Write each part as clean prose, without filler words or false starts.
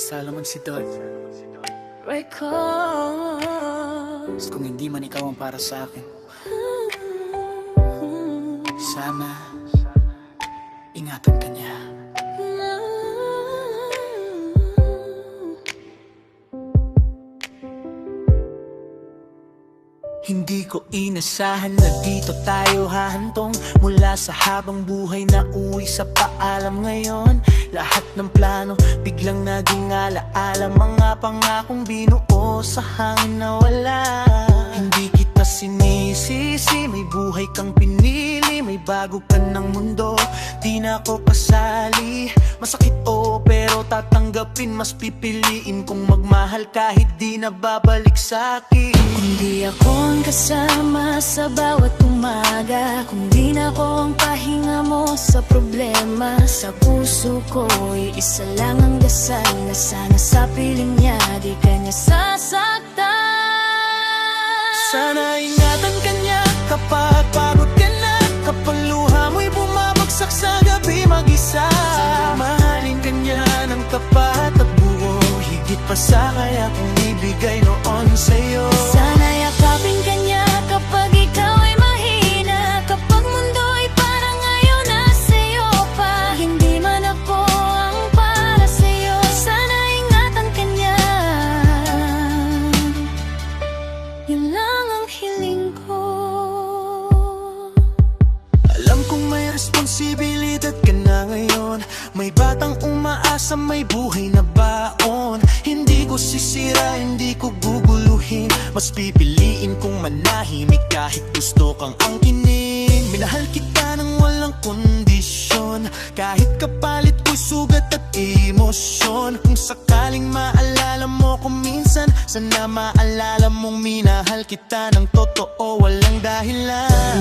Salomon si Don. Records. Kung hindi man ikaw ang para sa akin, sana ingatan ka niya. Hindi ko inasahan na dito tayo hahantong. Mula sa habang buhay na uwi sa paalam ngayon. Lahat ng plano biglang naging alaala. Mga pangakong binuo sa hangin na wala. Hindi kita sinisisi, may buhay kang pinili. May bago ka ng mundo, di na ako kasali. Masakit pero tatanggapin. Mas pipiliin kung magmahal kahit di na babalik sa'kin. Kundi ako ang kasama sa bawat umaga, kung di na ako ang pahinga mo sa problema. Sa puso ko isa lang ang dasal, na sana sa piling niya di ka niya sasaktan. Sana ingatan ka niya kapag pagod ka na, kapag luha mo'y bumabagsak sa gabi mag-isa. Mahalin ka niya ng tapat at buo, higit pa sa kaya kong ibigay noon sa'yo. Sana yakapin ka niya kapag ikaw ay mahina, kapag mundo ay parang ngayon na sa'yo pa. Hindi man ako ang para sa'yo, sana ingatan ka niya. Yun lang ang hiling ko. Alam kong may responsibilidad ka na ngayon. May batang umaasa, may buhay na baon. Hindi ko sisira, hindi ko guguluhin. Mas pipiliin kong manahimik kahit gusto kang angkinin. Minahal kita ng walang kondisyon, kahit kapalit ko'y sugat at emosyon. Kung sakaling maalala mo ko minsan, sana maalala mong minahal kita ng totoo, walang dahilan.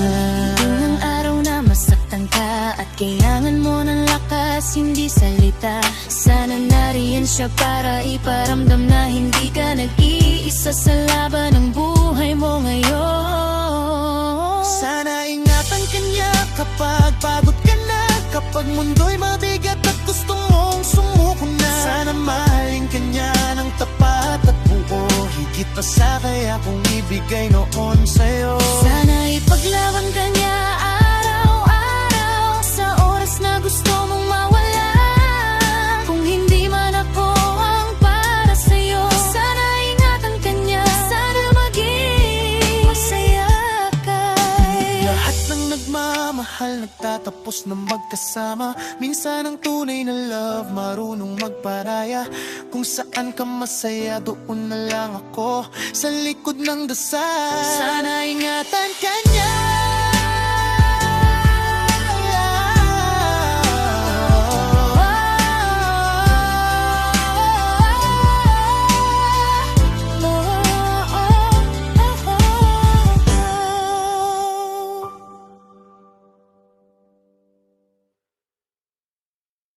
Ng araw na masaktan ka at kailangan mo ng lakas, hindi salita. Sana nariyan siya para iparamdam na hindi ka nag-iisa sa laban ng buhay mo ngayon. Sana ingatan ka niya kapag pagod ka na, kapag mundo'y mabigat at gusto mong sumuko na. Sana mahalin ka niya ng tapat at buo, higit pa sa kaya kong ibigay noon sa'yo. Sana ipaglaban ka niya araw-araw sa oras na gusto mong mawala. Kung hindi man ako ang para sa'yo, sana ingatan ka niya, sana maging masaya ka. Lahat ng nagmamahal nagtatapos na magkasama. Minsan ang tunay na love marunong magparaya. Kung saan ka masaya, doon na lang ako sa likod ng dasal. Sana ingatan ka niya.